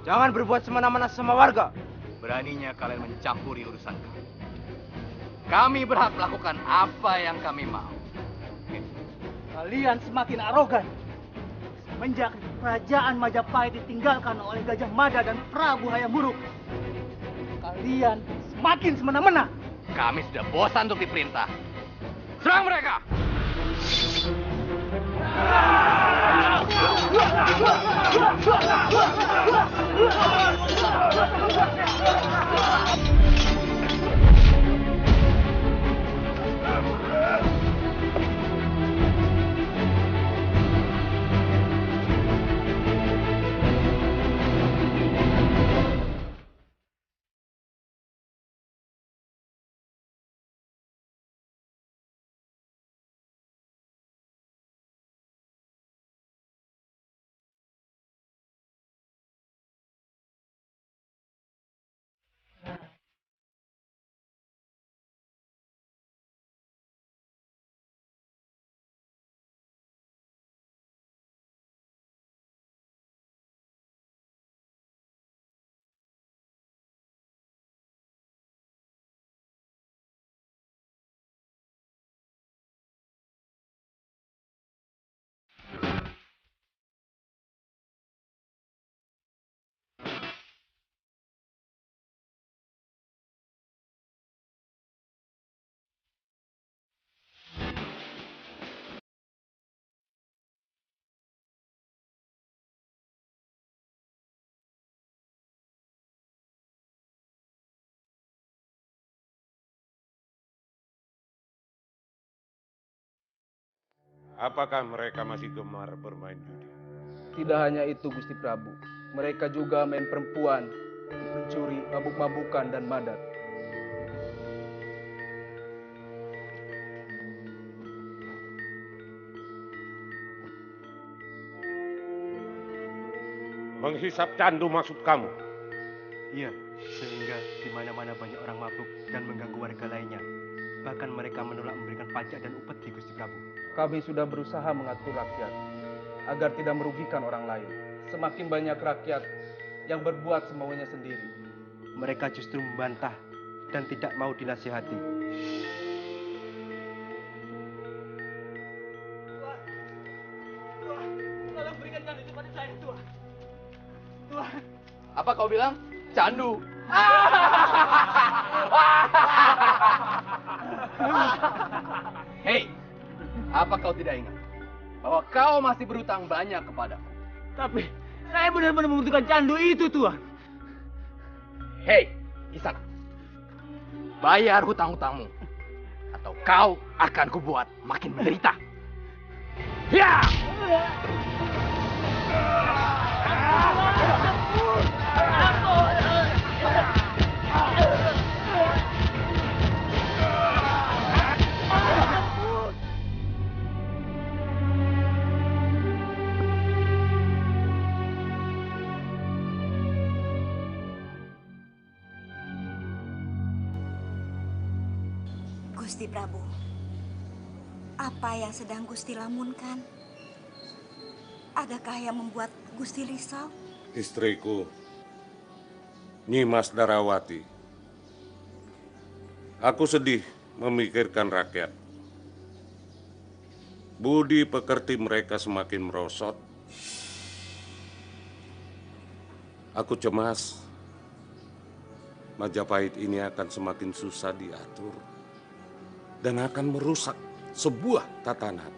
Jangan berbuat semena-mena sama warga. Beraninya kalian mencampuri urusan kami. Kami berhak melakukan apa yang kami mau. Kalian semakin arogan. Semenjak kerajaan Majapahit ditinggalkan oleh Gajah Mada dan Prabu Hayam Wuruk, kalian semakin semena-mena. Kami sudah bosan untuk diperintah. Serang mereka! Apakah mereka masih gemar bermain judi? Tidak hanya itu, Gusti Prabu. Mereka juga main perempuan, mencuri, mabuk-mabukan, dan madat. Menghisap candu maksud kamu? Iya, sehingga di mana-mana banyak orang mabuk dan mengganggu warga lainnya. Bahkan mereka menolak memberikan pajak dan upeti, Gusti Prabu. Kami sudah berusaha mengatur rakyat agar tidak merugikan orang lain. Semakin banyak rakyat yang berbuat semaunya sendiri. Mereka justru membantah dan tidak mau dinasihati. Tuhan, tolong berikan candu itu pada saya, Tuhan. Tuhan. Apa kau bilang? Candu. Hei, apa kau tidak ingat bahwa kau masih berutang banyak kepadaku? Tapi saya benar-benar membutuhkan candu itu, Tuhan. Hei, Kisana, bayar hutang-hutangmu, atau kau akan kubuat makin menderita. Ya! Gusti Prabu, apa yang sedang Gusti lamunkan? Adakah yang membuat Gusti risau? Istriku, Nyimas Darawati. Aku sedih memikirkan rakyat. Budi pekerti mereka semakin merosot. Aku cemas Majapahit ini akan semakin susah diatur dan akan merusak sebuah tatanan.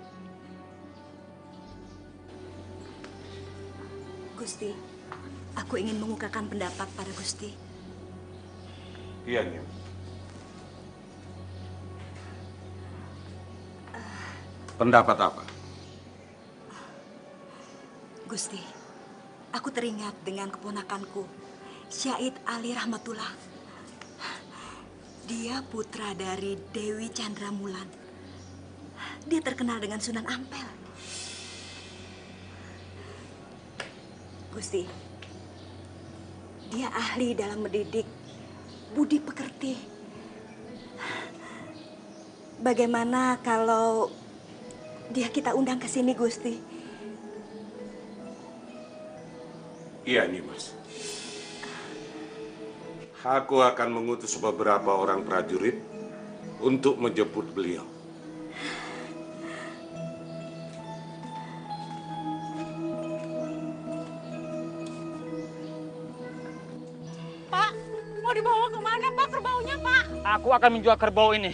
Gusti, aku ingin mengungkapkan pendapat pada Gusti. Iya, Nyim. Pendapat apa? Gusti, aku teringat dengan keponakanku, Syahid Ali Rahmatullah. Dia putra dari Dewi Chandramulan. Dia terkenal dengan Sunan Ampel. Gusti, dia ahli dalam mendidik budi pekerti. Bagaimana kalau dia kita undang ke sini, Gusti? Iya, Nimas. Aku akan mengutus beberapa orang prajurit untuk menjemput beliau. Pak, mau dibawa kemana Pak kerbaunya Pak? Aku akan menjual kerbau ini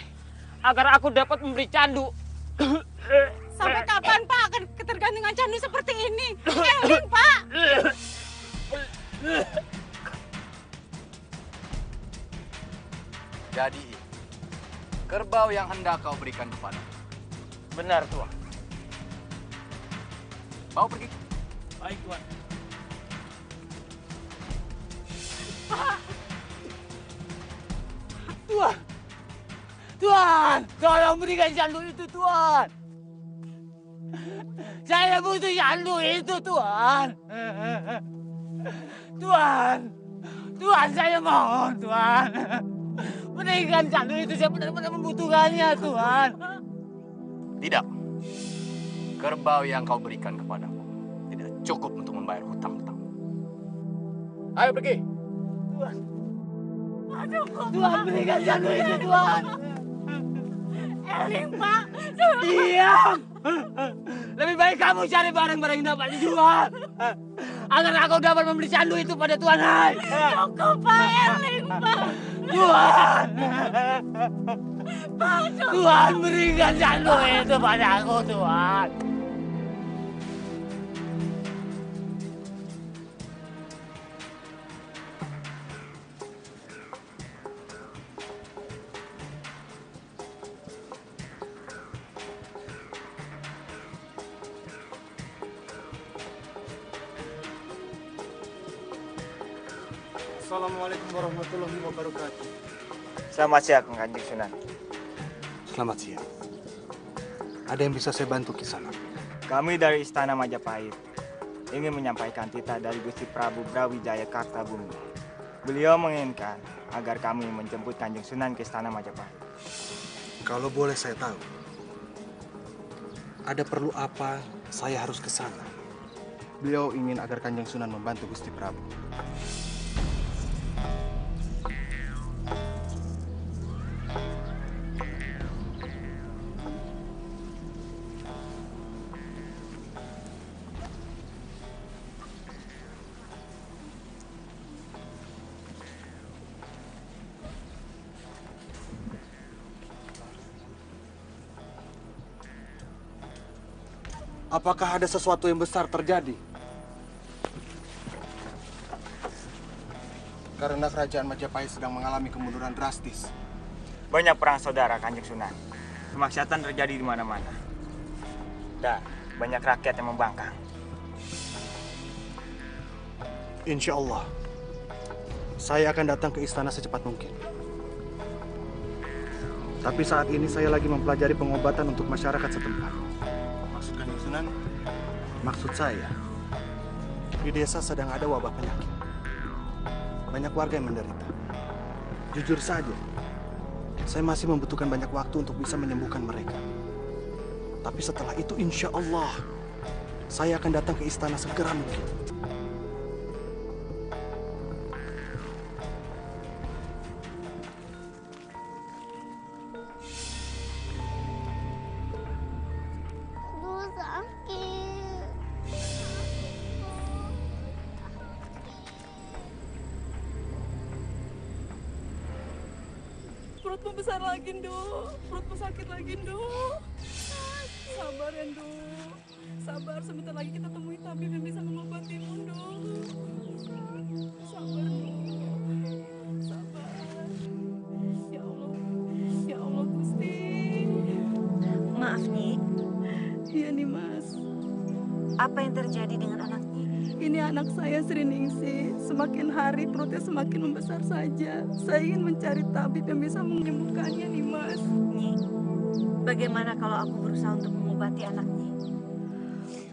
agar aku dapat memberi candu. Sampai kapan Pak akan ketergantungan candu seperti ini? Eling Pak. Jadi, kerbau yang hendak kau berikan kepada. Benar, Tuan. Bawa pergi. Baik, Tuan. Tuan! Tuan! Tolong berikan candu itu, Tuan! Saya butuh candu itu, Tuan! Tuan! Tuan, saya mohon, Tuan! Berikan candu itu, saya benar-benar membutuhkannya, Tuan! Tidak. Kerbau yang kau berikan kepadaku tidak cukup untuk membayar hutang-hutang. Ayo pergi. Tuan! Tuan, berikan candu itu, Tuan! Eling Pak. Diam! Lebih baik kamu cari barang-barang yang dapat dijual agar aku dapat membeli candu itu pada Tuan Hai. Cukup Pak, Eling Pak. Tuan! Pak, cukup. Tuan, berikan candu itu pada aku, Tuan. Assalamualaikum warahmatullahi wabarakatuh. Selamat siang, Kanjeng Sunan. Selamat siang. Ada yang bisa saya bantu Kisana? Kami dari Istana Majapahit ingin menyampaikan titah dari Gusti Prabu Brawijaya Kartabumi. Beliau menginginkan agar kami menjemput Kanjeng Sunan ke Istana Majapahit. Kalau boleh saya tahu, ada perlu apa saya harus ke sana? Beliau ingin agar Kanjeng Sunan membantu Gusti Prabu. Apakah ada sesuatu yang besar terjadi? Karena kerajaan Majapahit sedang mengalami kemunduran drastis. Banyak perang saudara, Kanjeng Sunan. Kemaksiatan terjadi di mana-mana. Dan banyak rakyat yang membangkang. Insya Allah, saya akan datang ke istana secepat mungkin. Tapi saat ini saya lagi mempelajari pengobatan untuk masyarakat setempat. Maksud Kanjeng Sunan? Maksud saya, di desa sedang ada wabah penyakit. Banyak warga yang menderita. Jujur saja, saya masih membutuhkan banyak waktu untuk bisa menyembuhkan mereka. Tapi setelah itu insya Allah, saya akan datang ke istana segera mungkin. Aduh, sakit. Perutmu besar lagi, Nduk. Perutmu sakit lagi, Nduk. Sabar ya, Nduk. Sabar, sebentar lagi kita temui tabib yang bisa mengobatimu, Nduk. Sabar, Nduk. Sabar. Ya Allah, Gusti. Maaf, Nyi. Iya nih, Mas. Apa yang terjadi dengan anak Nyi? Ini anak saya Sri Ningsih. Semakin hari perutnya semakin membesar saja. Saya ingin mencari tabib yang bisa menyembuhkannya nih, Mas. Nyi, bagaimana kalau aku berusaha untuk mengobati anak Nyi?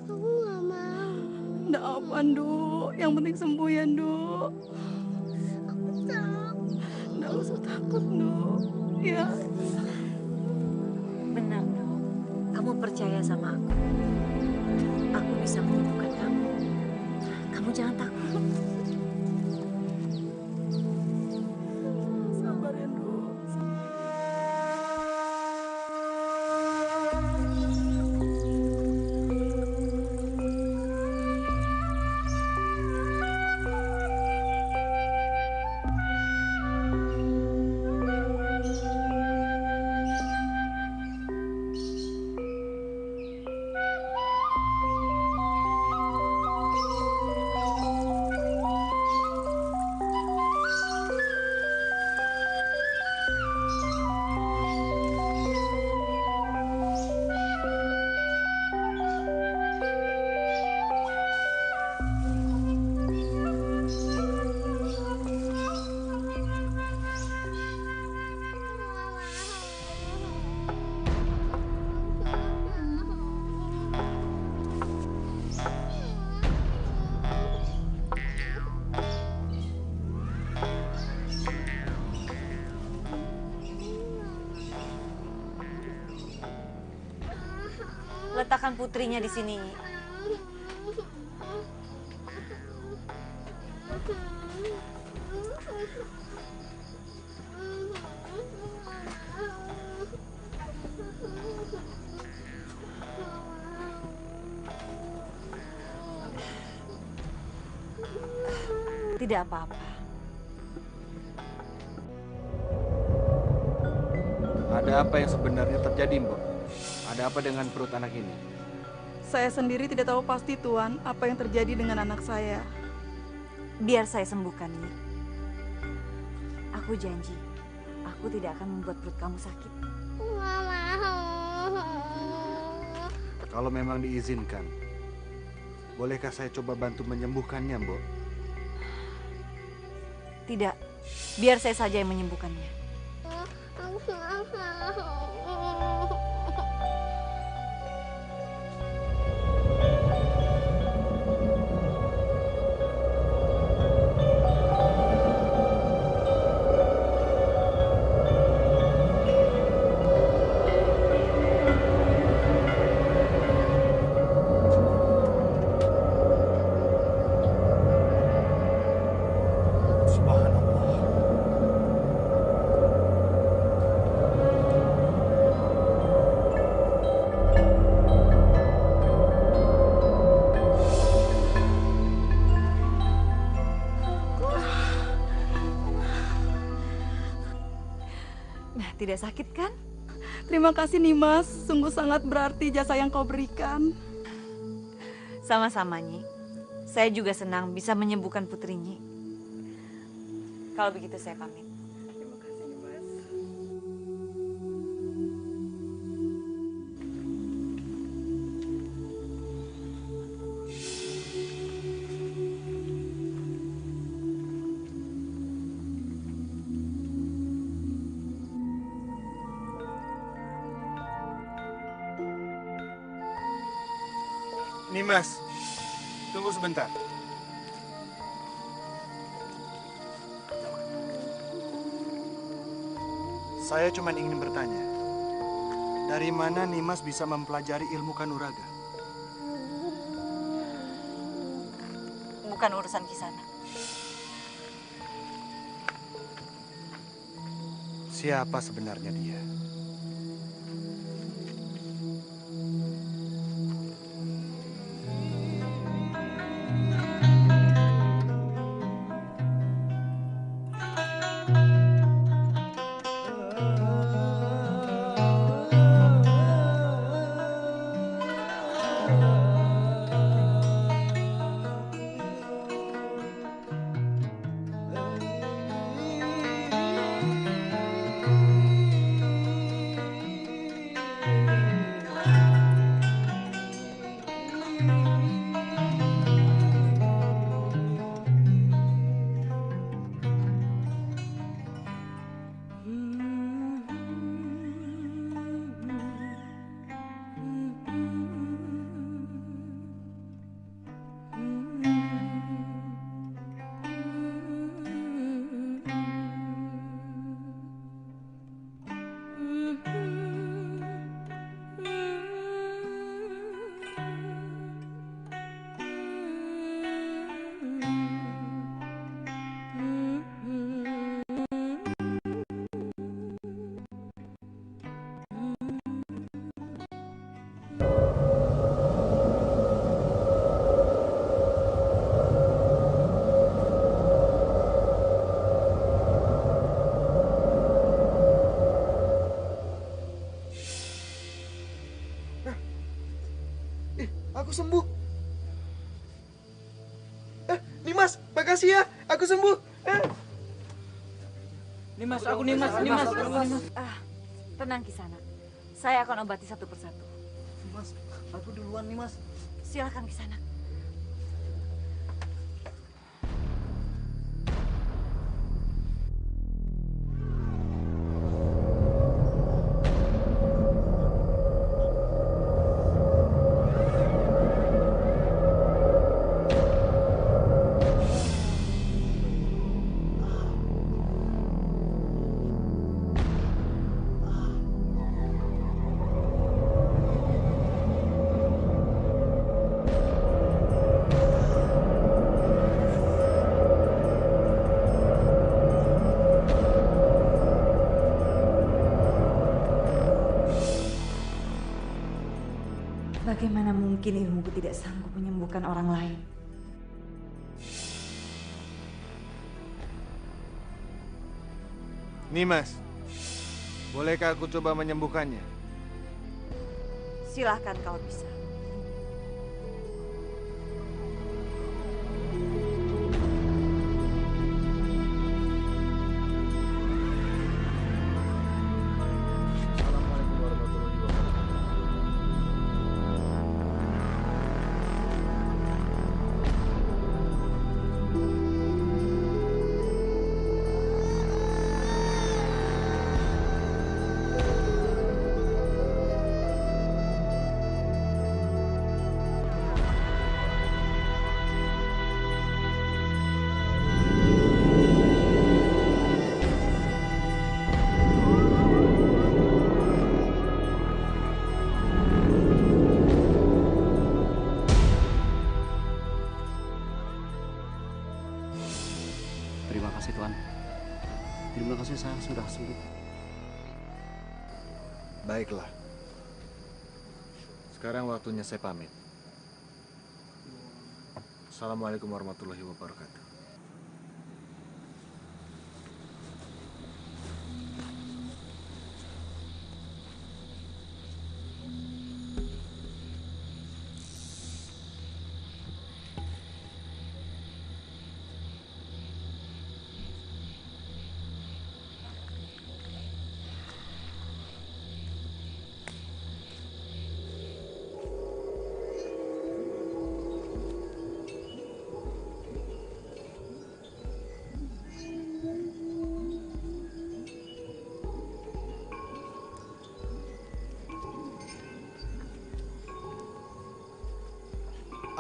Aku nggak mau. Nggak apa, Nduk. Yang penting sembuh ya, Nduk. Aku takut. Nggak usah takut, Nduk. Ya. Benar, Nduk. Kamu percaya sama aku. Aku bisa menyembuhkan kamu. Kamu jangan takut. Sabar ya, Nduk. Letakkan putrinya di sini. Tidak apa-apa. Ada apa yang sebenarnya terjadi, Mbok? Ada apa dengan perut anak ini? Saya sendiri tidak tahu pasti, Tuan, apa yang terjadi dengan anak saya. Biar saya sembuhkan, Nyi. Aku janji, aku tidak akan membuat perut kamu sakit. Nggak mau. Kalau memang diizinkan, bolehkah saya coba bantu menyembuhkannya, Mbok? Tidak, biar saya saja yang menyembuhkannya. Aku nggak mau. Tidak sakit kan? Terima kasih, Nimas. Sungguh sangat berarti jasa yang kau berikan. Sama-sama, Nyi. Saya juga senang bisa menyembuhkan putri Nyi. Kalau begitu saya pamit. Terima kasih, Nimas. Nimas, tunggu sebentar. Saya cuma ingin bertanya, dari mana Nimas bisa mempelajari ilmu kanuraga? Bukan urusan Kisana. Siapa sebenarnya dia? aku sembuh. Nimas, makasih ya, aku sembuh. Nimas. Tenang Kisana. Saya akan obati satu persatu. Nimas, aku duluan Nimas. Silakan Kisana. Bagaimana mungkin ilmuku tidak sanggup menyembuhkan orang lain? Nimas, bolehkah aku coba menyembuhkannya? Silahkan kalau bisa. Assalamualaikum warahmatullahi wabarakatuh. Terima kasih Tuan. Terima kasih saya sudah sembuh. Baiklah. Sekarang waktunya saya pamit. Assalamualaikum warahmatullahi wabarakatuh.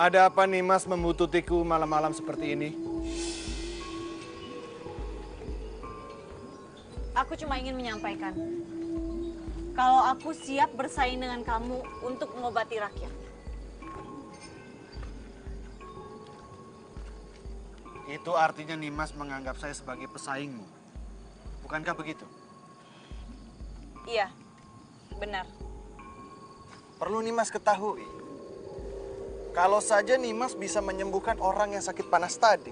Ada apa Nimas membutuhku malam-malam seperti ini? Aku cuma ingin menyampaikan, kalau aku siap bersaing dengan kamu untuk mengobati rakyat. Itu artinya Nimas menganggap saya sebagai pesaingmu. Bukankah begitu? Iya, benar. Perlu Nimas ketahui, kalau saja Nimas bisa menyembuhkan orang yang sakit panas tadi,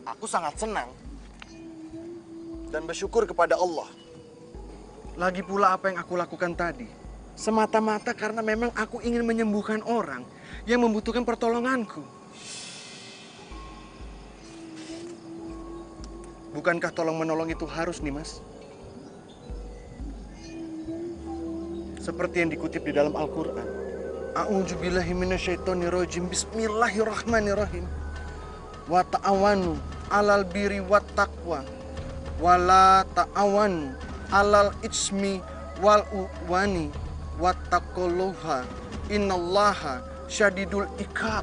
aku sangat senang dan bersyukur kepada Allah. Lagi pula apa yang aku lakukan tadi, semata-mata karena memang aku ingin menyembuhkan orang yang membutuhkan pertolonganku. Bukankah tolong-menolong itu harus, Nimas? Seperti yang dikutip di dalam Al-Quran. A'udzubillahi minasyaitonirrajim. Bismillahirrahmanirrahim. Wa ta'awanu 'alal birri wat taqwa wa la ta'awanu 'alal itsmi wal udwani wattaqullaha innallaha syadidul iqab.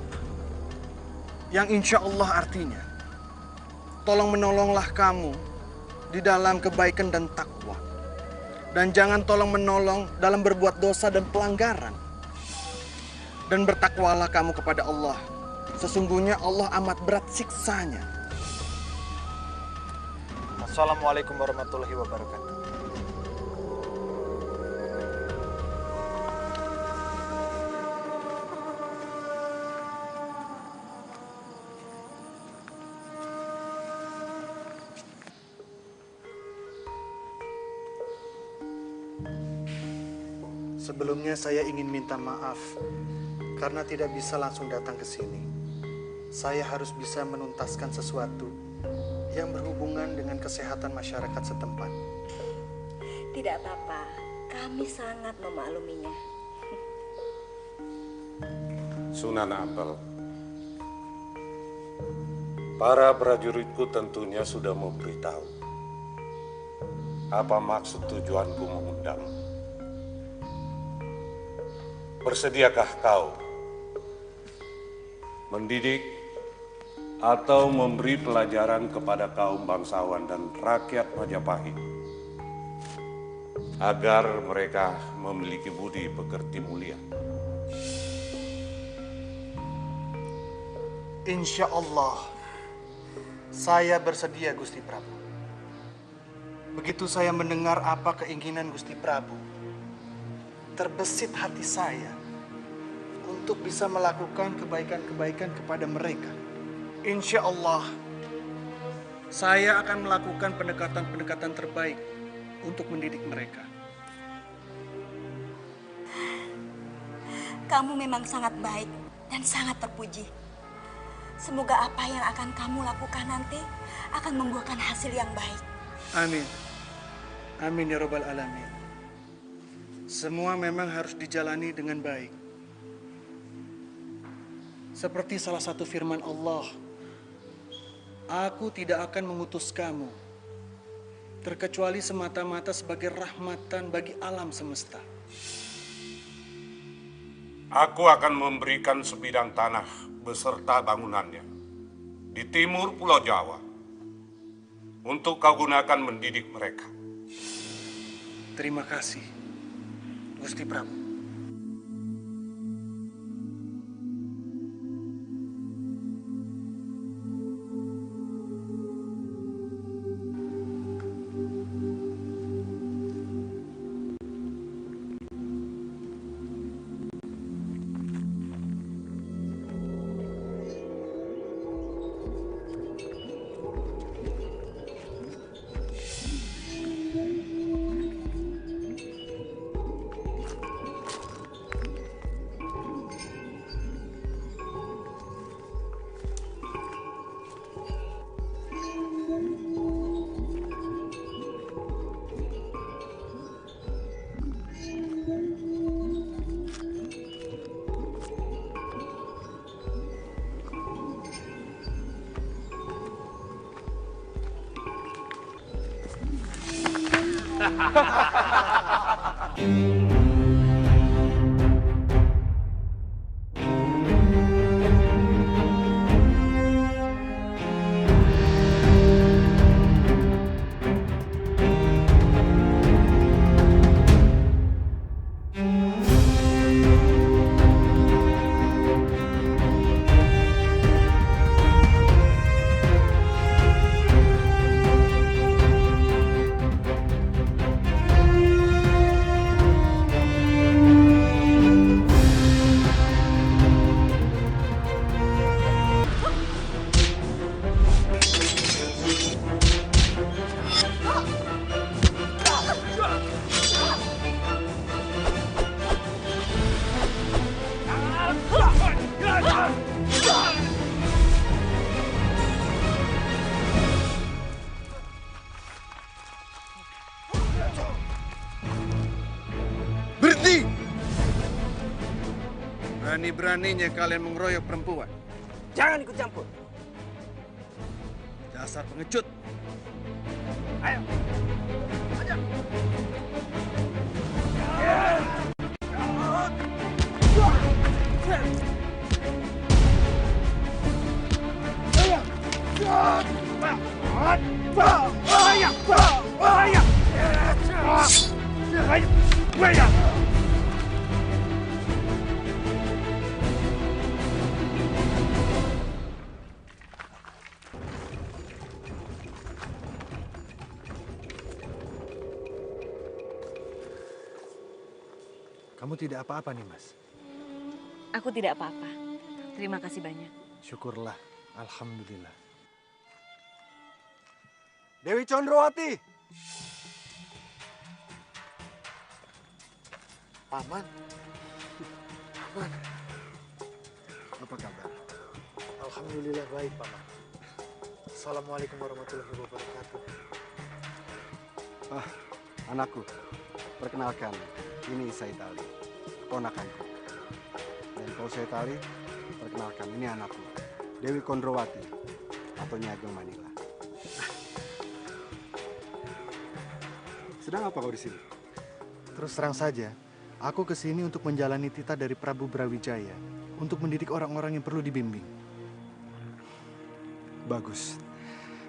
Yang insya Allah artinya, tolong menolonglah kamu di dalam kebaikan dan takwa. Dan jangan tolong menolong dalam berbuat dosa dan pelanggaran. Dan bertakwalah kamu kepada Allah. Sesungguhnya Allah amat berat siksanya. Assalamualaikum warahmatullahi wabarakatuh. Sebelumnya saya ingin minta maaf Karena tidak bisa langsung datang ke sini, saya harus bisa menuntaskan sesuatu yang berhubungan dengan kesehatan masyarakat setempat. Tidak apa-apa, kami sangat memakluminya. Sunan Ampel, para prajuritku tentunya sudah memberitahu apa maksud tujuanku mengundang. Bersediakah kau mendidik atau memberi pelajaran kepada kaum bangsawan dan rakyat Majapahit agar mereka memiliki budi pekerti mulia? Insya Allah, saya bersedia, Gusti Prabu. Begitu saya mendengar apa keinginan Gusti Prabu, terbesit hati saya untuk bisa melakukan kebaikan-kebaikan kepada mereka. Insya Allah, saya akan melakukan pendekatan-pendekatan terbaik untuk mendidik mereka. Kamu memang sangat baik dan sangat terpuji. Semoga apa yang akan kamu lakukan nanti akan membuahkan hasil yang baik. Amin. Amin ya Rabbal Alamin. Semua memang harus dijalani dengan baik. Seperti salah satu firman Allah, aku tidak akan mengutus kamu terkecuali semata-mata sebagai rahmatan bagi alam semesta. Aku akan memberikan sebidang tanah beserta bangunannya di timur Pulau Jawa untuk kau gunakan mendidik mereka. Terima kasih, Gusti Prabu. Berhenti! Berani-beraninya kalian mengeroyok perempuan. Jangan ikut campur. Dasar pengecut. Ayo. Aja. Kamu tidak apa-apa nih, Mas. Aku tidak apa-apa. Terima kasih banyak. Syukurlah, alhamdulillah. Dewi Condrowati. Paman. Paman. Apa kabar? Alhamdulillah baik, Paman. Assalamualaikum warahmatullahi wabarakatuh. Anakku, perkenalkan, ini Said Ali, ponakanku. Dan kau Said Ali, perkenalkan, ini anakku, Dewi Kondrowati, atau Nyi Ageng Manila. Sedang apa kau di sini? Terus terang saja, aku kesini untuk menjalani titah dari Prabu Brawijaya, untuk mendidik orang-orang yang perlu dibimbing. Bagus,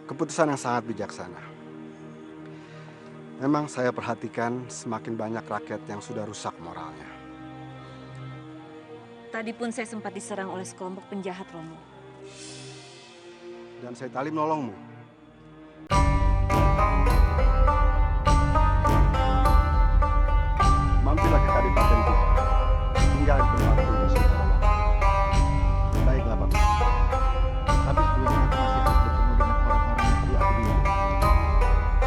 keputusan yang sangat bijaksana. Memang saya perhatikan semakin banyak rakyat yang sudah rusak moralnya. Tadi pun saya sempat diserang oleh sekelompok penjahat, Romo. Dan Said Ali menolongmu. Mampirlah ke Kadipaten kita. Tinggal di tempat itu sebentar. Baiklah, Pak. Tapi sebelumnya aku masih harus bertemu dengan orang-orang yang perlu aku bimbing.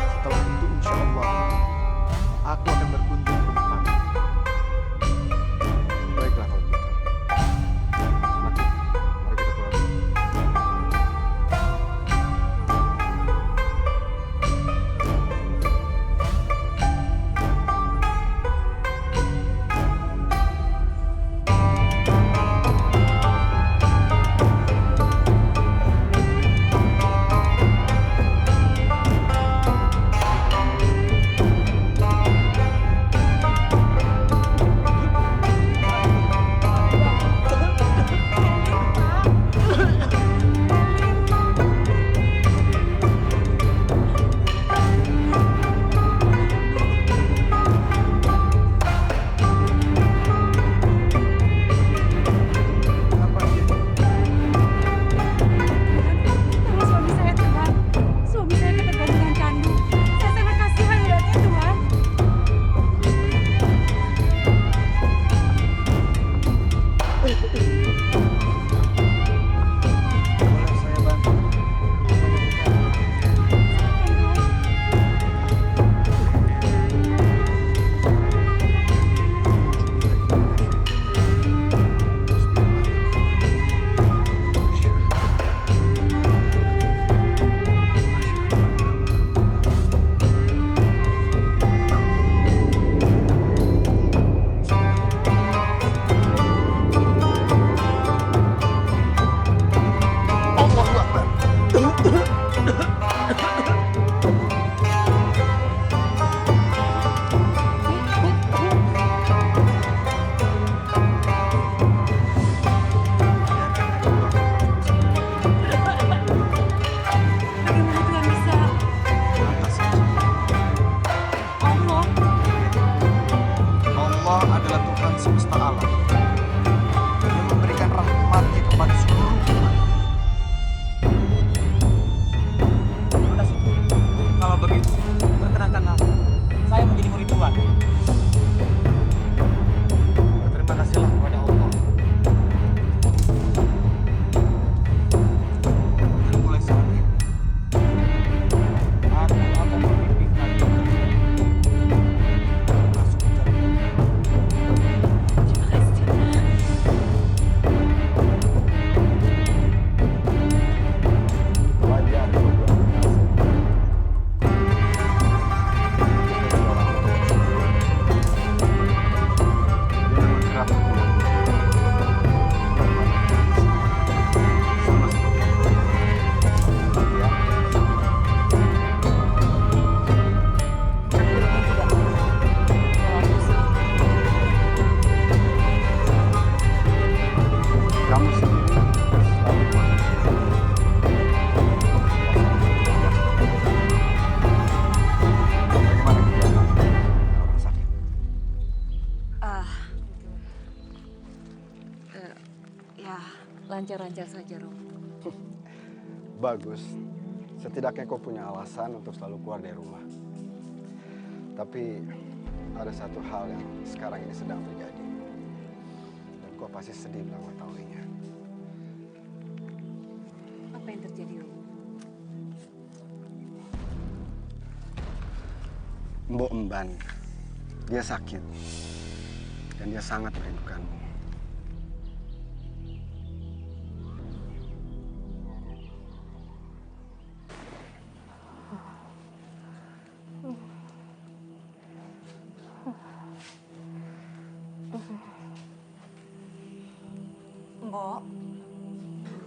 Setelah itu, insya Allah, aku akan berkunjung ke rumah. Baiklah kalau begitu. Anakku, mari kita pulang. Lancar-lancar saja, Romo. Bagus. Setidaknya kau punya alasan untuk selalu keluar dari rumah. Tapi ada satu hal yang sekarang ini sedang terjadi. Dan kau pasti sedih bila mengetahuinya. Apa yang terjadi, Romo? Mbok Emban, dia sakit. Dan dia sangat merindukanmu. Mbok.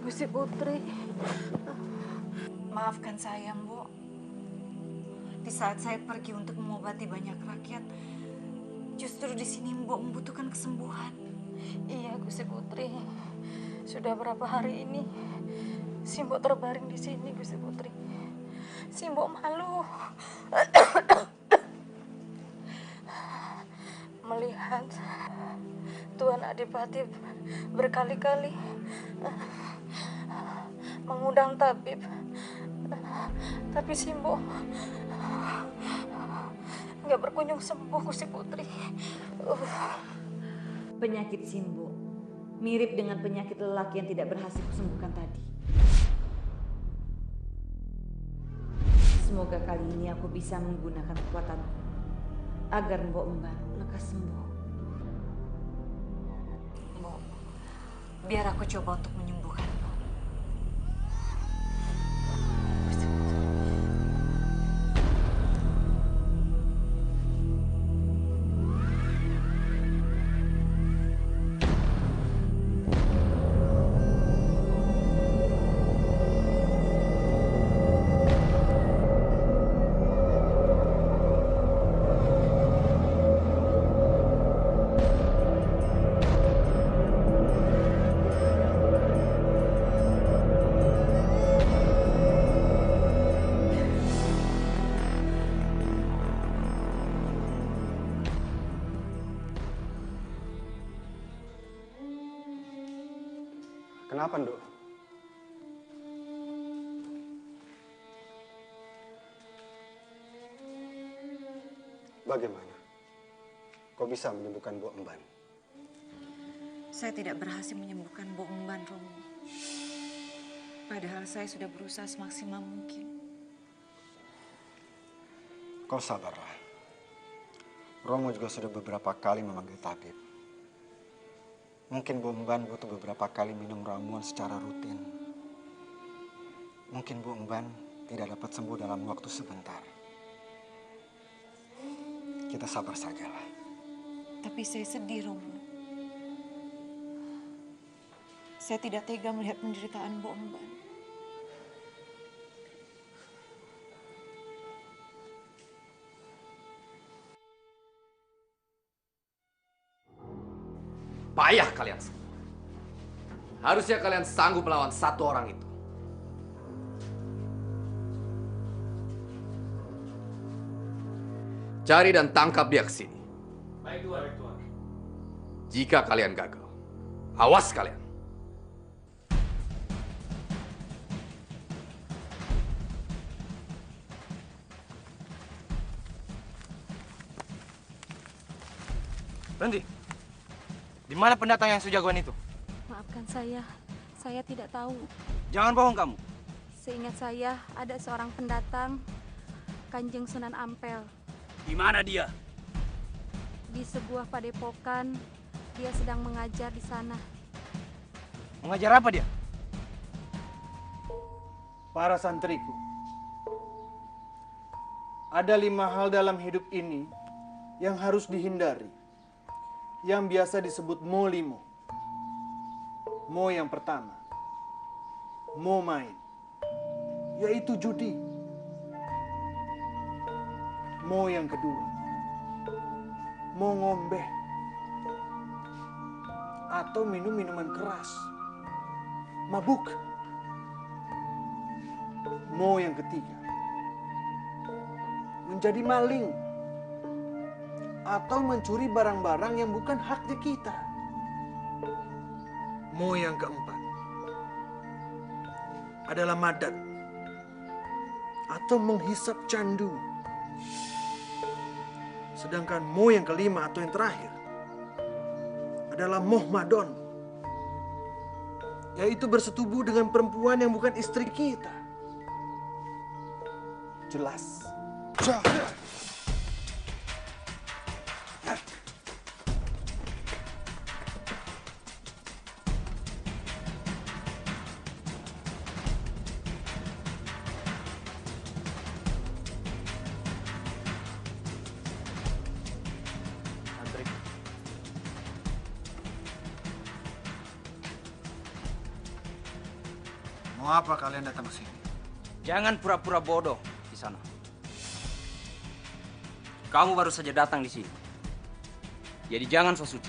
Gusti Putri. Maafkan saya, Mbok. Di saat saya pergi untuk mengobati banyak rakyat, justru di sini Mbok membutuhkan kesembuhan. Iya, Gusti Putri. Sudah berapa hari ini Simbok terbaring di sini, Gusti Putri. Simbok malu melihat Tuan Adipati berkali-kali mengundang tabib. Tapi Simbok nggak berkunjung sembuh, Gusti Putri. Penyakit Simbok mirip dengan penyakit lelaki yang tidak berhasil kusembuhkan tadi. Semoga kali ini aku bisa menggunakan kekuatanku agar Mbok Emban lekas sembuh. Mbok, biar aku coba untuk menyembuhkan Mbok. Kenapa, Nduk? Bagaimana? Kau bisa menyembuhkan Mbok Emban? Saya tidak berhasil menyembuhkan Mbok Emban, Romo. Padahal saya sudah berusaha semaksimal mungkin. Kau sabarlah. Romo juga sudah beberapa kali memanggil tabib. Mungkin Bu Emban butuh beberapa kali minum ramuan secara rutin. Mungkin Bu Emban tidak dapat sembuh dalam waktu sebentar. Kita sabar sajalah. Tapi saya sedih, Romo. Saya tidak tega melihat penderitaan Mbok Emban. Payah kalian semua. Harusnya kalian sanggup melawan satu orang itu. Cari dan tangkap dia ke sini. Baik, Tuan. Jika kalian gagal, awas kalian. Berhenti. Di mana pendatang yang sejagoan itu? Maafkan saya tidak tahu. Jangan bohong kamu. Seingat saya ada seorang pendatang, Kanjeng Sunan Ampel. Di mana dia? Di sebuah padepokan, dia sedang mengajar di sana. Mengajar apa dia? Para santriku, ada 5 hal dalam hidup ini yang harus dihindari, yang biasa disebut mo limo. Mo yang pertama, mo main, yaitu judi. Mo yang kedua, mo ngombe, atau minum minuman keras, mabuk. Mo yang ketiga, menjadi maling atau mencuri barang-barang yang bukan haknya kita. Mo yang keempat adalah madat atau menghisap candu. Sedangkan mo yang kelima atau yang terakhir adalah moh madon, yaitu bersetubuh dengan perempuan yang bukan istri kita. Jelas. Mau apa kalian datang ke sini? Jangan pura-pura bodoh di sana. Kamu baru saja datang di sini. Jadi jangan so suci.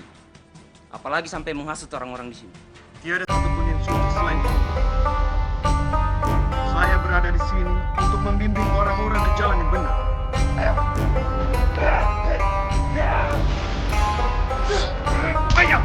Apalagi sampai menghasut orang-orang di sini. Tiada satupun yang suci selain Tuhan. Saya berada di sini untuk membimbing orang-orang ke jalan yang benar. Ayo!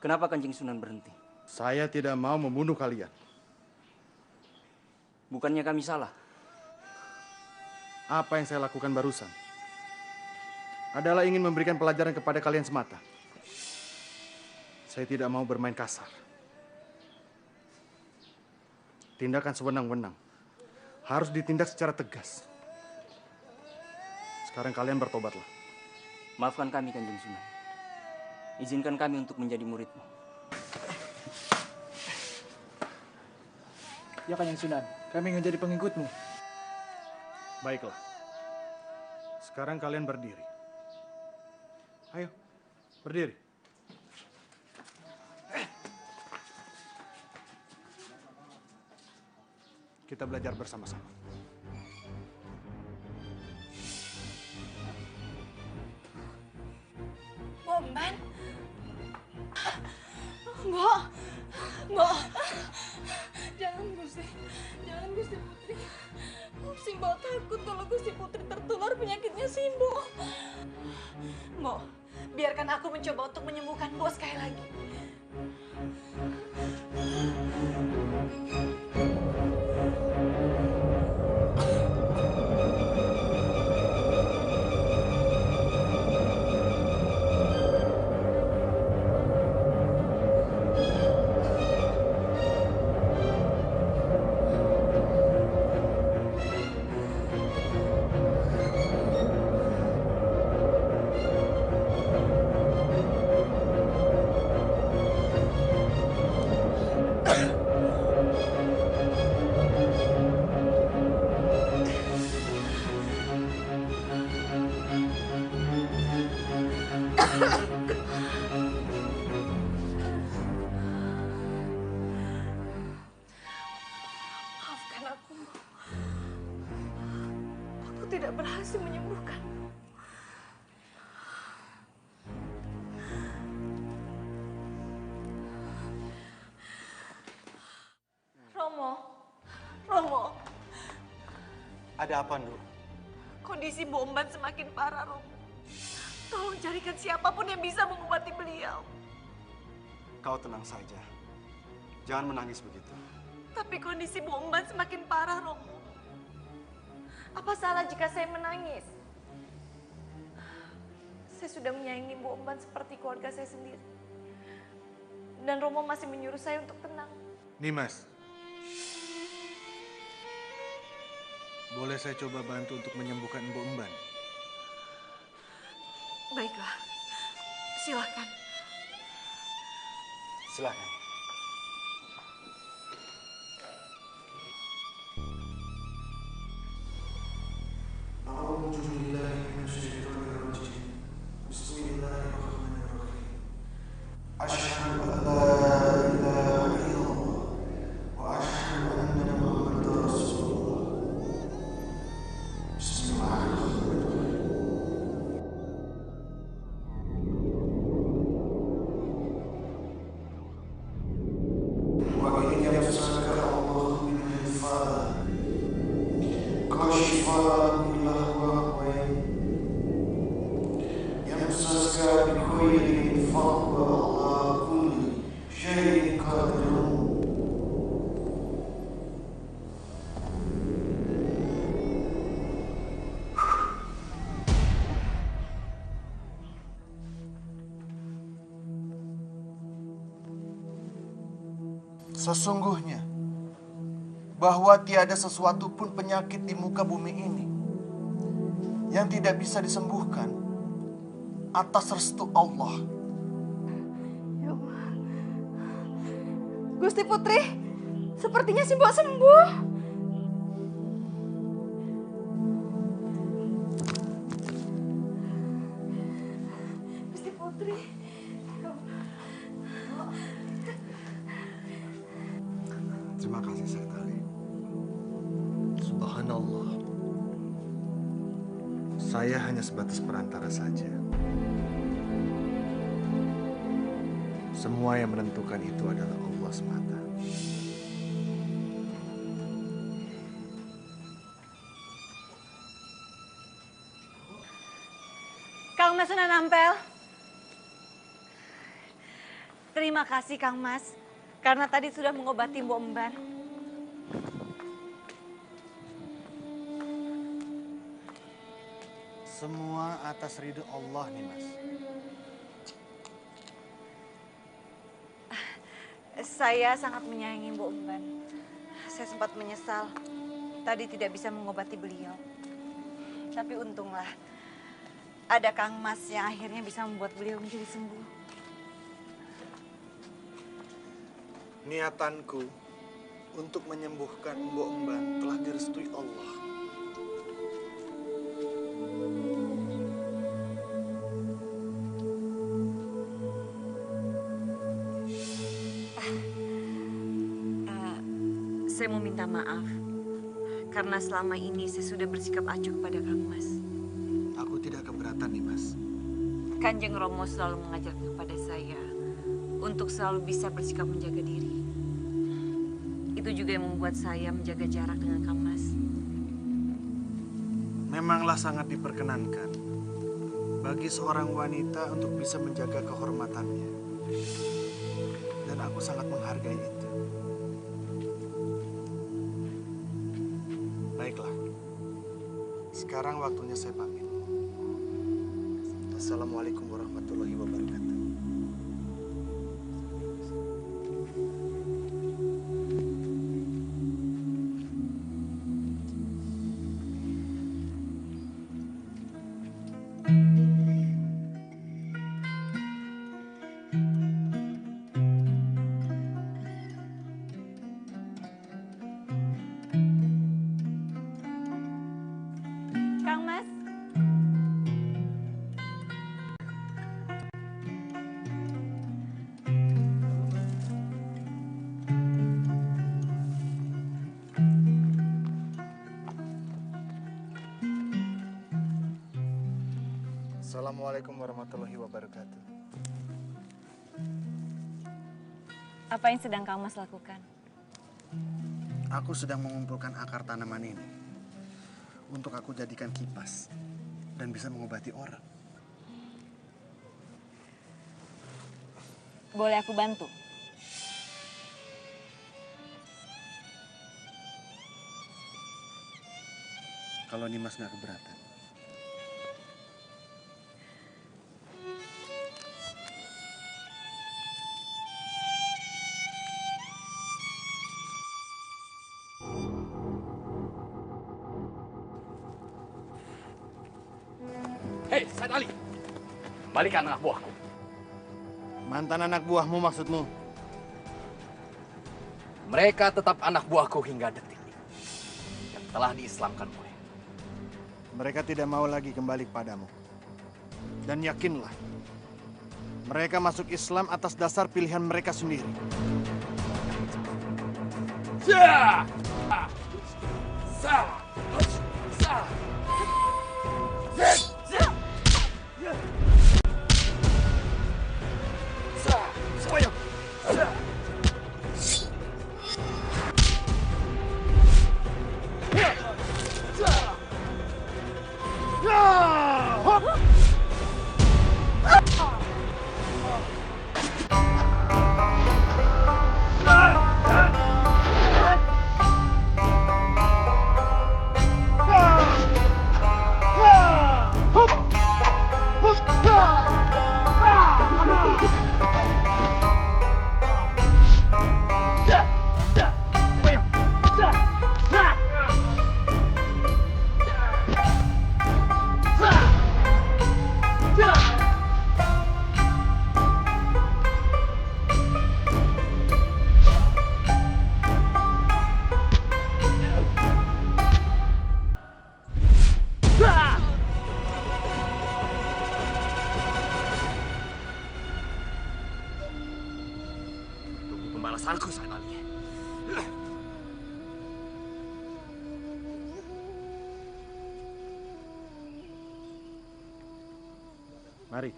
Kenapa Kanjeng Sunan berhenti? Saya tidak mau membunuh kalian. Bukannya kami salah? Apa yang saya lakukan barusan adalah ingin memberikan pelajaran kepada kalian semata. Saya tidak mau bermain kasar. Tindakan sewenang-wenang harus ditindak secara tegas. Sekarang kalian bertobatlah. Maafkan kami Kanjeng Sunan. Izinkan kami untuk menjadi muridmu. Ya Kanjeng Sunan, kami ingin jadi pengikutmu. Baiklah. Sekarang kalian berdiri. Ayo, berdiri. Kita belajar bersama-sama. Bomban? Mbok, Mbok, jangan Gusti Putri. Simbo takut kalau Gusti Putri tertular penyakitnya Simbo. Mbok, biarkan aku mencoba untuk menyembuhkan Mbok sekali lagi. Maafkan aku. Aku tidak berhasil menyembuhkanmu. Romo. Ada apa, Nur? Kondisi Bomban semakin parah, Romo. Tolong carikan siapapun yang bisa mengobati beliau. Kau tenang saja. Jangan menangis begitu. Tapi kondisi Bomban semakin parah, Romo. Apa salah jika saya menangis? Saya sudah menyayangi Bomban seperti keluarga saya sendiri. Dan Romo masih menyuruh saya untuk tenang. Nimas, boleh saya coba bantu untuk menyembuhkan Mbok Emban? Baiklah, silakan. Silakan. شفاء له وهو Sesungguhnya bahwa tiada sesuatu pun penyakit di muka bumi ini yang tidak bisa disembuhkan atas restu Allah. Ya Allah. Gusti Putri, sepertinya si Mbok sembuh. Gusti Putri. Terima kasih sekali. Subhanallah. Saya hanya sebatas perantara saja. Semua yang menentukan itu adalah Allah semata. Kang Mas Sunan Ampel. Terima kasih Kang Mas, karena tadi sudah mengobati Mbok Emban. Semua atas ridho Allah nih, Mas. Saya sangat menyayangi Mbok Emban. Saya sempat menyesal tadi tidak bisa mengobati beliau. Tapi untunglah ada Kang Mas yang akhirnya bisa membuat beliau menjadi sembuh. Niatanku untuk menyembuhkan Mbok Emban telah direstui Allah. Saya mau minta maaf karena selama ini saya sudah bersikap acuh kepada Kang Mas. Aku tidak keberatan nih, Mas. Kanjeng Romo selalu mengajarkan kepada saya untuk selalu bisa bersikap menjaga diri. Itu juga yang membuat saya menjaga jarak dengan Kang Mas. Memanglah sangat diperkenankan bagi seorang wanita untuk bisa menjaga kehormatannya. Dan aku sangat menghargai itu. Baiklah, sekarang waktunya saya pamit. Assalamualaikum warahmatullahi wabarakatuh. Kang Mas. Assalamualaikum warahmatullahi wabarakatuh. Apa yang sedang Kang Mas lakukan? Aku sedang mengumpulkan akar tanaman ini untuk aku jadikan kipas dan bisa mengobati orang. Boleh aku bantu? Kalau Nimas nggak keberatan. Hei, Said Ali. Kembalikan anak buahku. Mantan anak buahmu maksudmu? Mereka tetap anak buahku hingga detik ini. Yang telah diislamkan oleh. Mereka tidak mau lagi kembali kepadamu. Dan yakinlah, mereka masuk Islam atas dasar pilihan mereka sendiri. Yeah! balasanku, Said Ali. Mari.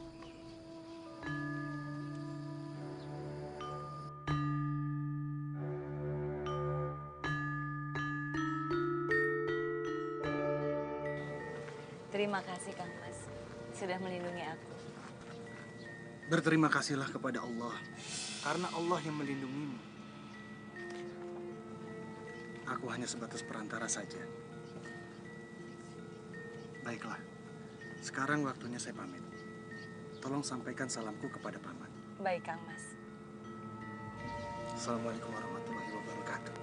Terima kasih Kang Mas, sudah melindungi aku. Berterima kasihlah kepada Allah, karena Allah yang melindungimu. Aku hanya sebatas perantara saja. Baiklah, sekarang waktunya saya pamit. Tolong sampaikan salamku kepada Paman. Baik Kang Mas. Assalamualaikum warahmatullahi wabarakatuh.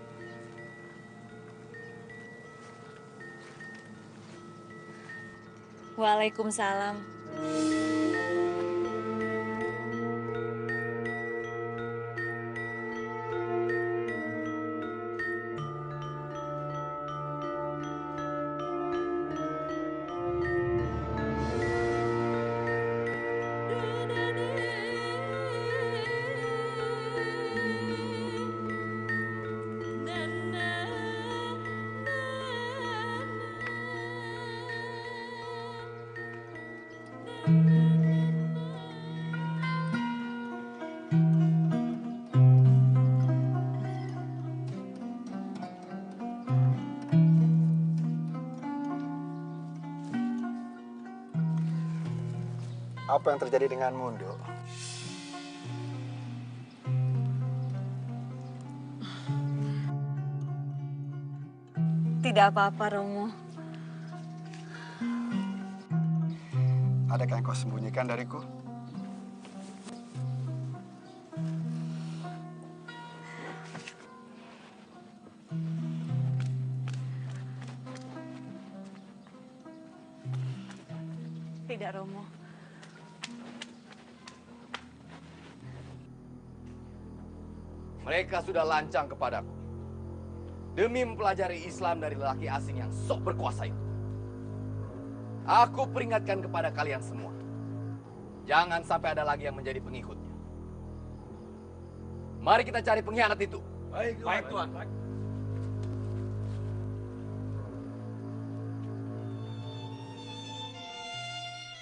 Waalaikumsalam. Apa yang terjadi denganmu, Nduk? Tidak apa-apa, Romo. Adakah yang kau sembunyikan dariku? Tidak, Romo. Mereka sudah lancang kepadaku demi mempelajari Islam dari lelaki asing yang sok berkuasa itu. Aku peringatkan kepada kalian semua, jangan sampai ada lagi yang menjadi pengikutnya. Mari kita cari pengkhianat itu. Baik, Tuan.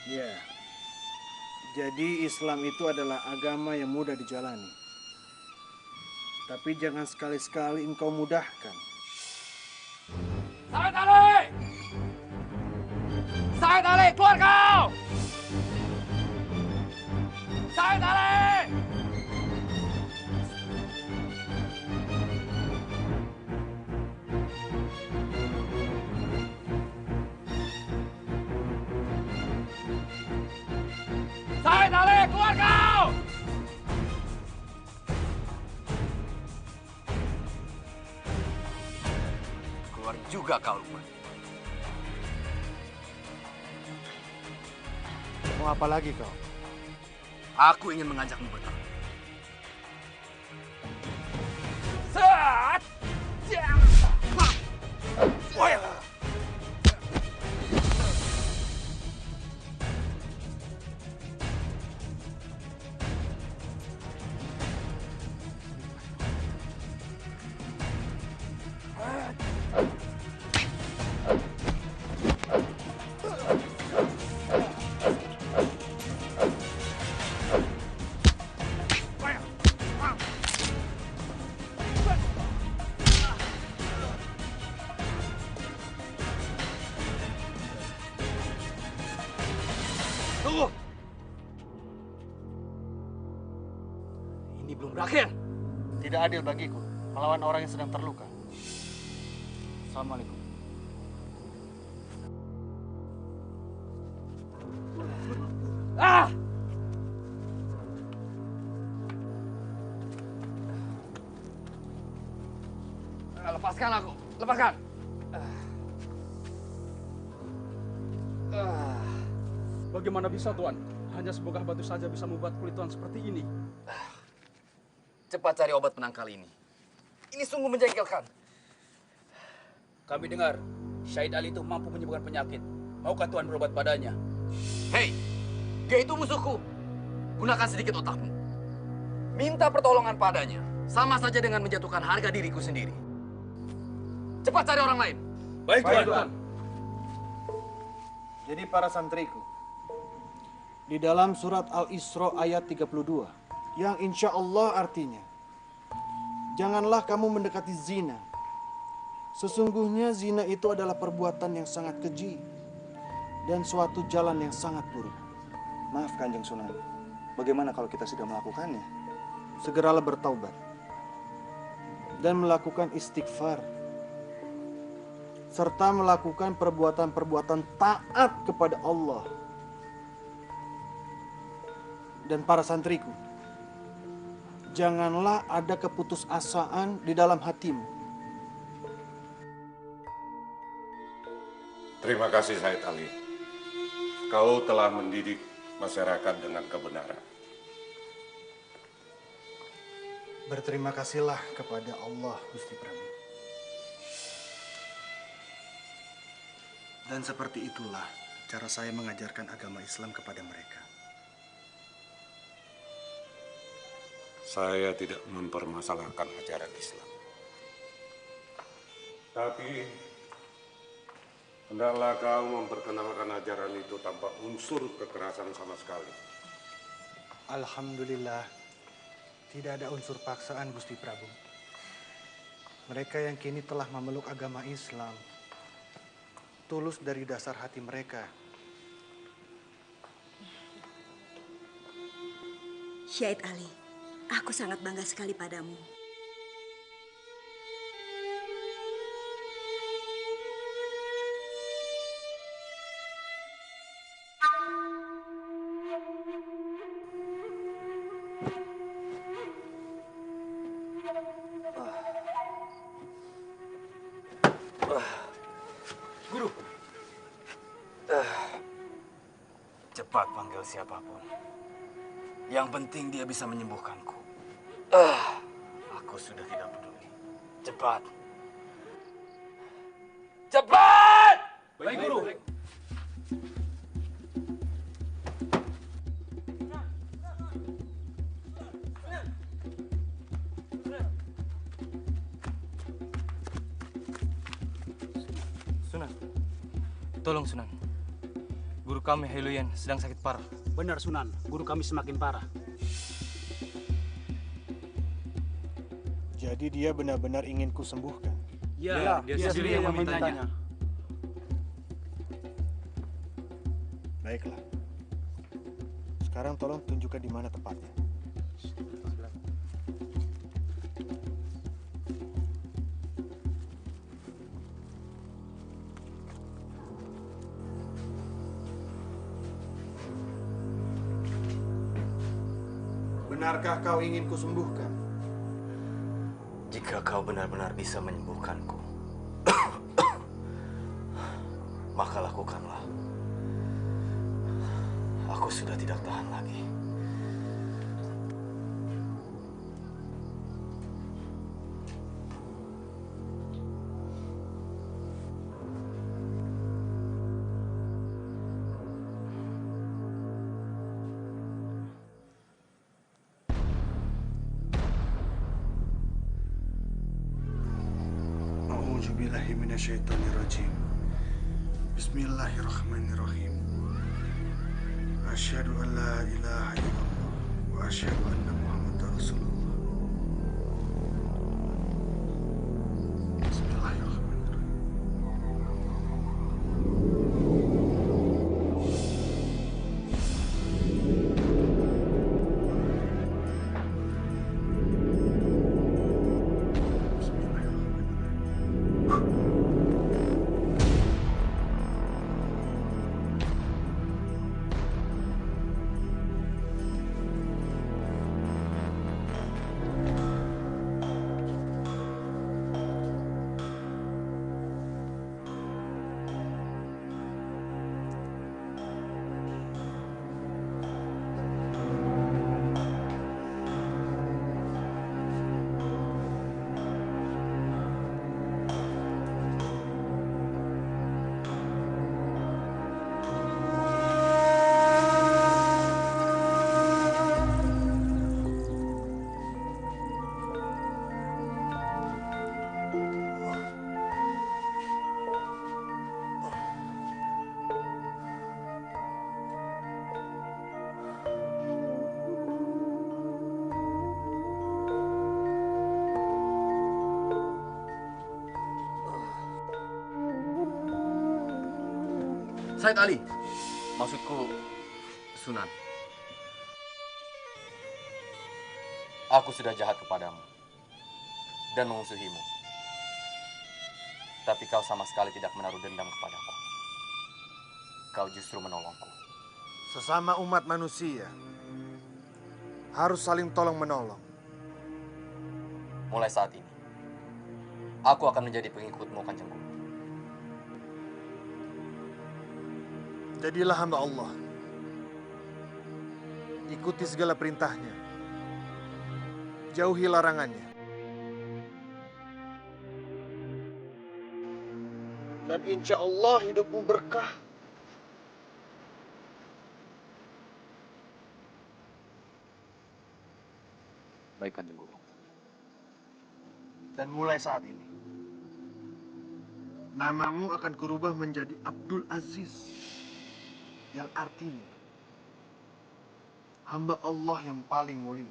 Ya, jadi Islam itu adalah agama yang mudah dijalani. Tapi jangan sekali-sekali engkau mudahkan. Said Ali! Said Ali, keluar kau! Said Ali! Said Ali, keluar kau! Keluar juga kau, Lukman. Mau apa lagi kau? Aku ingin mengajakmu bertarung. Saat! Tunggu! Ini belum berakhir. Tidak adil bagiku melawan orang yang sedang terluka. Assalamualaikum. Ah! Lepaskan aku, lepaskan. Bagaimana bisa, Tuan? Hanya sebogah batu saja bisa membuat kulit Tuan seperti ini. Cepat cari obat penangkal ini. Ini sungguh menjengkelkan. Kami dengar, Syahid Ali itu mampu menyembuhkan penyakit. Maukah Tuan berobat padanya? Hei, dia itu musuhku. Gunakan sedikit otakmu. Minta pertolongan padanya. sama saja dengan menjatuhkan harga diriku sendiri. Cepat cari orang lain. Baik, Tuan. Jadi para santriku, di dalam surat Al-Isra ayat 32, yang insya Allah artinya, janganlah kamu mendekati zina. Sesungguhnya zina itu adalah perbuatan yang sangat keji dan suatu jalan yang sangat buruk. Maaf Kanjeng Sunan, bagaimana kalau kita sudah melakukannya? Segeralah bertaubat dan melakukan istighfar, serta melakukan perbuatan-perbuatan taat kepada Allah. Dan para santriku, janganlah ada keputusasaan di dalam hatimu. Terima kasih Said Ali. Kau telah mendidik masyarakat dengan kebenaran. Berterima kasihlah kepada Allah, Gusti Prabu. Dan seperti itulah cara saya mengajarkan agama Islam kepada mereka. Saya tidak mempermasalahkan ajaran Islam. Tapi hendaklah kau memperkenalkan ajaran itu tanpa unsur kekerasan sama sekali. Alhamdulillah, tidak ada unsur paksaan, Gusti Prabu. Mereka yang kini telah memeluk agama Islam tulus dari dasar hati mereka. Syahid Ali, aku sangat bangga sekali padamu. Guru. Cepat panggil siapapun. Yang penting dia bisa menyembuhkanku. Aku sudah tidak peduli. Cepat. Cepat! Baik, Guru. Sunan, tolong Sunan. Guru kami Heluyan sedang sakit parah. Benar Sunan, guru kami semakin parah. Jadi dia benar-benar ingin kusembuhkan. Ya, dia sendiri yang memintanya. Baiklah. Sekarang tolong tunjukkan di mana tepatnya. Benarkah kau ingin kusembuhkan? Jika kau benar-benar bisa menyembuhkanku, maka lakukanlah. Aku sudah tidak tahan lagi. A'udzubillahi minasyaitonirrajim. Bismillahirrahmanirrahim. Asyhadu an la ilaha illallah wa asyhadu anna Muhammadar Rasulullah. Bismillahirrahmanirrahim. Said Ali, maksudku Sunan. Aku sudah jahat kepadamu dan memusuhimu. Tapi kau sama sekali tidak menaruh dendam kepadaku. Kau justru menolongku. Sesama umat manusia harus saling tolong-menolong. Mulai saat ini, aku akan menjadi pengikutmu, Kanjeng Guru. Jadilah hamba Allah. Ikuti segala perintahnya. Jauhi larangannya. Dan insya Allah hidupmu berkah. Baik, Kanjeng Guru. Dan mulai saat ini, namamu akan kurubah menjadi Abdul Aziz, yang artinya hamba Allah yang paling mulia.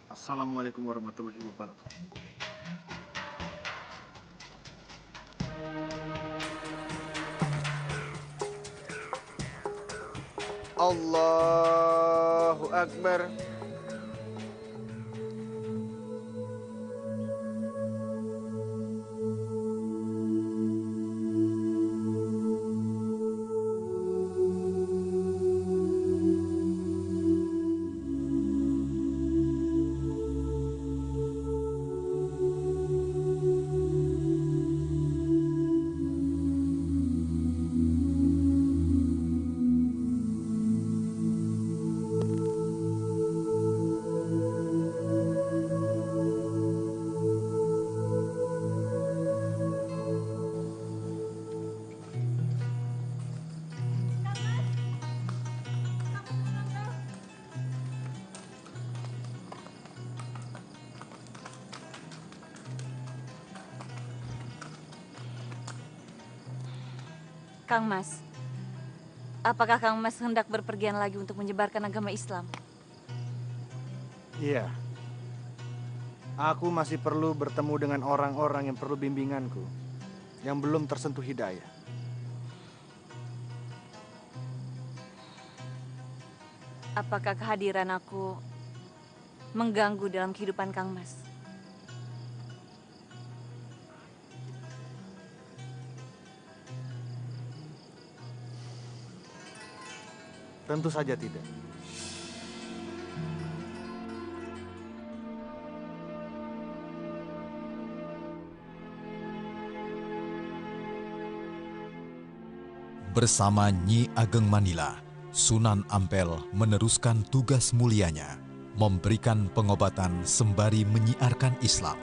Assalamualaikum warahmatullahi wabarakatuh. Allahu Akbar. Kang Mas, apakah Kang Mas hendak berpergian lagi untuk menyebarkan agama Islam? Iya. Aku masih perlu bertemu dengan orang-orang yang perlu bimbinganku, yang belum tersentuh hidayah. Apakah kehadiran aku mengganggu dalam kehidupan Kang Mas? Tentu saja tidak. Bersama Nyi Ageng Manila, Sunan Ampel meneruskan tugas mulianya, memberikan pengobatan sembari menyiarkan Islam.